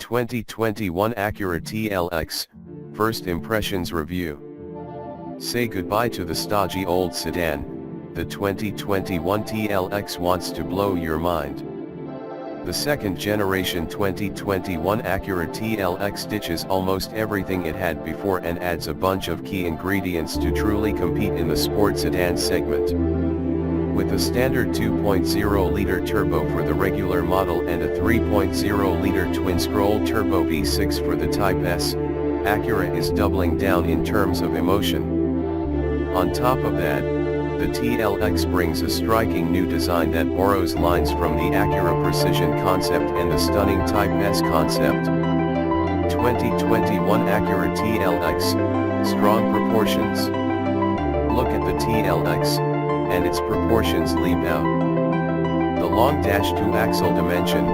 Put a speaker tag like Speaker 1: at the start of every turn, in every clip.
Speaker 1: 2021 Acura TLX, First Impressions Review. Say goodbye to the stodgy old sedan. The 2021 TLX wants to blow your mind. The second generation 2021 Acura TLX ditches almost everything it had before and adds a bunch of key ingredients to truly compete in the sport sedan segment. With a standard 2.0-liter turbo for the regular model and a 3.0-liter twin-scroll turbo V6 for the Type S, Acura is doubling down in terms of emotion. On top of that, the TLX brings a striking new design that borrows lines from the Acura Precision concept and the stunning Type S concept. 2021 Acura TLX, strong proportions. Look at the TLX, and its proportions leap out. The long dash-to-axle dimension,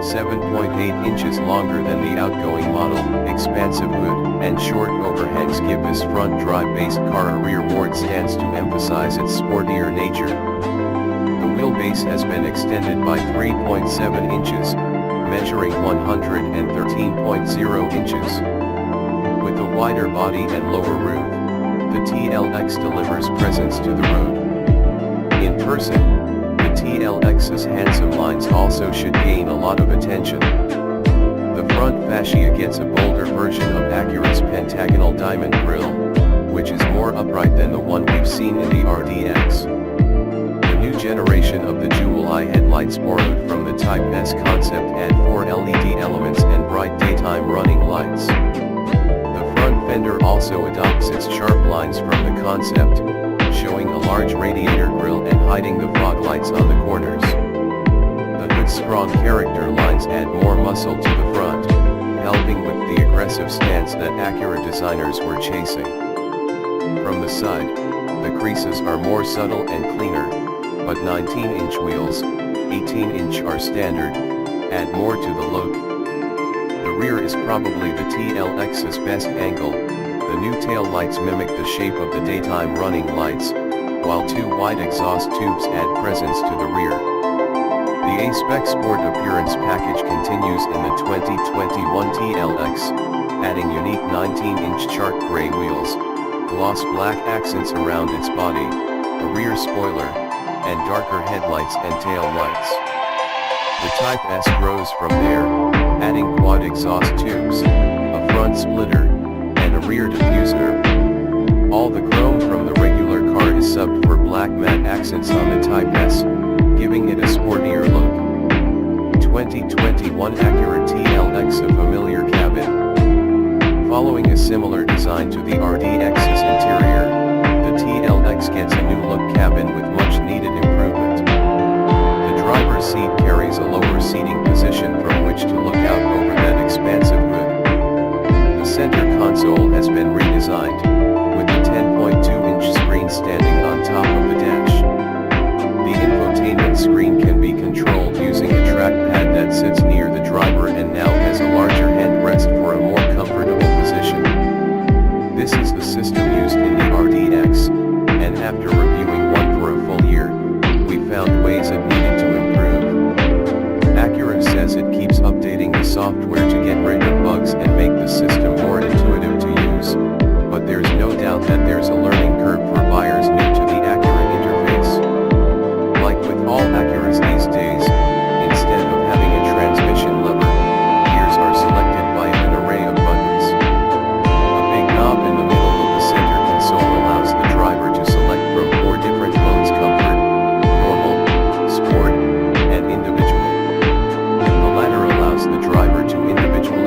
Speaker 1: 7.8 inches longer than the outgoing model, expansive hood, and short overhangs give this front drive-based car a rearward stance to emphasize its sportier nature. The wheelbase has been extended by 3.7 inches, measuring 113.0 inches. With a wider body and lower roof, the TLX delivers presence to the road. In person, the TLX's handsome lines also should gain a lot of attention. The front fascia gets a bolder version of Acura's pentagonal diamond grille, which is more upright than the one we've seen in the RDX. The new generation of the jewel-eye headlights borrowed from the Type S concept add 4 LED elements and bright daytime running lights. The front fender also adopts its sharp lines from the concept, showing a large radiator grille and hiding the fog lights on the corners. The hood's strong character lines add more muscle to the front, helping with the aggressive stance that Acura designers were chasing. From the side, the creases are more subtle and cleaner, but 19-inch wheels, 18-inch are standard, add more to the look. The rear is probably the TLX's best angle. The new tail lights mimic the shape of the daytime running lights, while two wide exhaust tubes add presence to the rear. The A-Spec Sport Appearance package continues in the 2021 TLX, adding unique 19-inch chart gray wheels, gloss black accents around its body, a rear spoiler, and darker headlights and tail lights. The Type S grows from there, adding quad exhaust tubes, a front splitter, and a rear diffuser. All the chrome from the regular car is subbed for black matte accents on the Type S, giving it a sportier look. 2021 Acura TLX, a familiar cabin. Following a similar design to the RDX's interior, the TLX gets a new look cabin with much needed improvement. The driver's seat carries a lower seating position from which to look out over that expansive hood. The center console has been redesigned, with a 10.2-inch screen standing on top of the dash. The infotainment screen can be controlled using a trackpad that sits near the driver and now has a larger handrest for a more comfortable position. This is the system used in the RDX, and after reviewing one for a full year, we found ways it needed to improve. Acura says it keeps updating the software to get rid of bugs and make the system more intuitive to use, but there's no doubt that there's a learning curve for buyers new to the Acura interface. Like with all Acuras these days, instead of having a transmission lever, gears are selected by an array of buttons. A big knob in the middle of the center console allows the driver to select from 4 different modes: comfort, normal, sport, and individual. The latter allows the driver to individually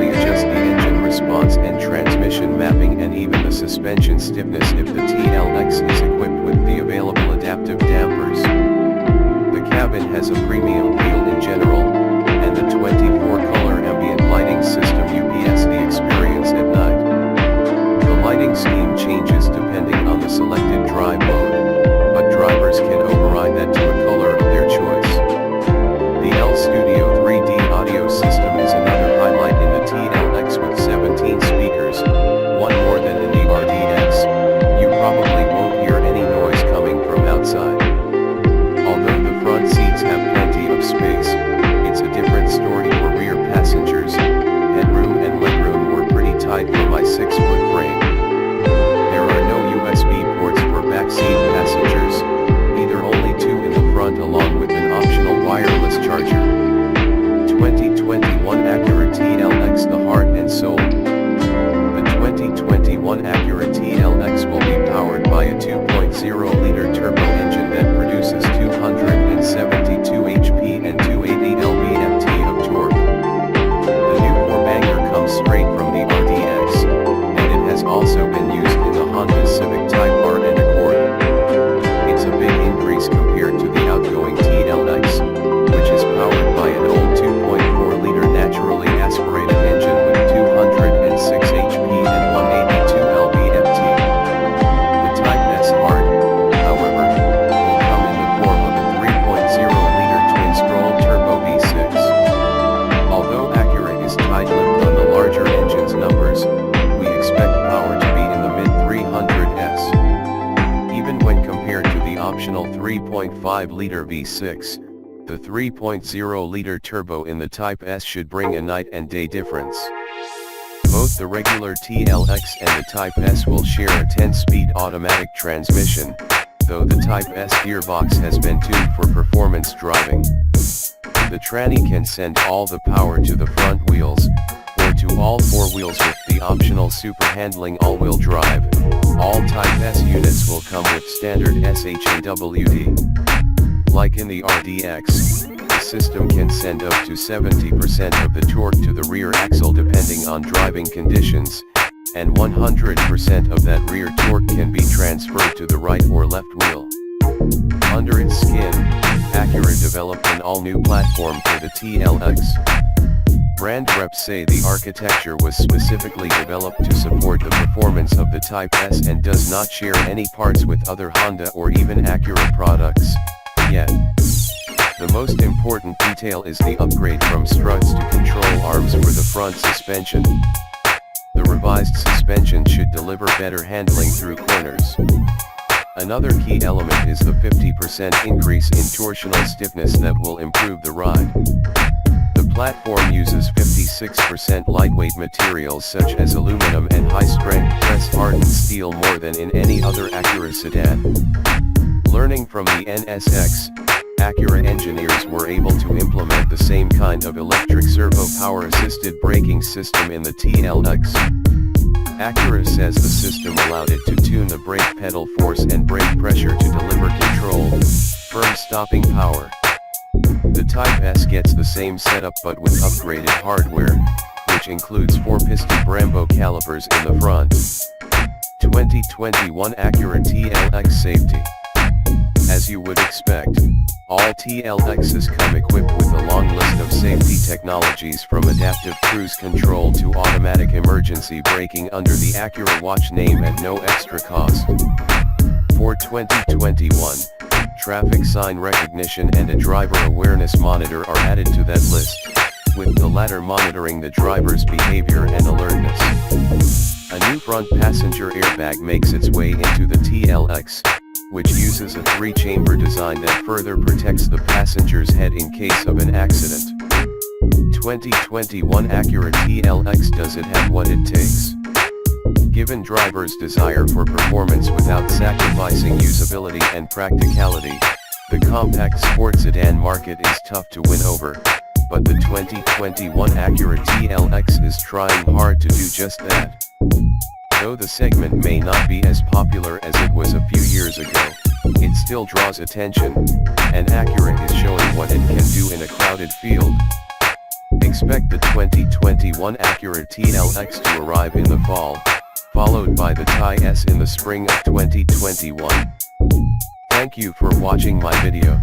Speaker 1: 3.5-liter V6, the 3.0-liter turbo in the Type S should bring a night and day difference. Both the regular TLX and the Type S will share a 10-speed automatic transmission, though the Type S gearbox has been tuned for performance driving. The tranny can send all the power to the front wheels, or to all four wheels with the optional super handling all-wheel drive. All Type S units will come with standard SHAWD. Like in the RDX, the system can send up to 70% of the torque to the rear axle depending on driving conditions, and 100% of that rear torque can be transferred to the right or left wheel. Under its skin, Acura developed an all-new platform for the TLX. Brand reps say the architecture was specifically developed to support the performance of the Type S and does not share any parts with other Honda or even Acura products, yet. The most important detail is the upgrade from struts to control arms for the front suspension. The revised suspension should deliver better handling through corners. Another key element is the 50% increase in torsional stiffness that will improve the ride. The platform uses 56% lightweight materials such as aluminum and high-strength press-hardened steel more than in any other Acura sedan. Learning from the NSX, Acura engineers were able to implement the same kind of electric servo power-assisted braking system in the TLX. Acura says the system allowed it to tune the brake pedal force and brake pressure to deliver controlled, firm stopping power. The Type S gets the same setup but with upgraded hardware, which includes 4-piston Brembo calipers in the front. 2021 Acura TLX Safety. As you would expect, all TLXs come equipped with a long list of safety technologies from adaptive cruise control to automatic emergency braking under the Acura watch name at no extra cost. For 2021, traffic sign recognition and a driver awareness monitor are added to that list, with the latter monitoring the driver's behavior and alertness. A new front passenger airbag makes its way into the TLX, which uses a 3-chamber design that further protects the passenger's head in case of an accident. 2021 Acura TLX, does it have what it takes? Given drivers' desire for performance without sacrificing usability and practicality, the compact sport sedan market is tough to win over, but the 2021 Acura TLX is trying hard to do just that. Though the segment may not be as popular as it was a few years ago, it still draws attention, and Acura is showing what it can do in a crowded field. Expect the 2021 Acura TLX to arrive in the fall, followed by the Type S in the spring of 2021. Thank you for watching my video.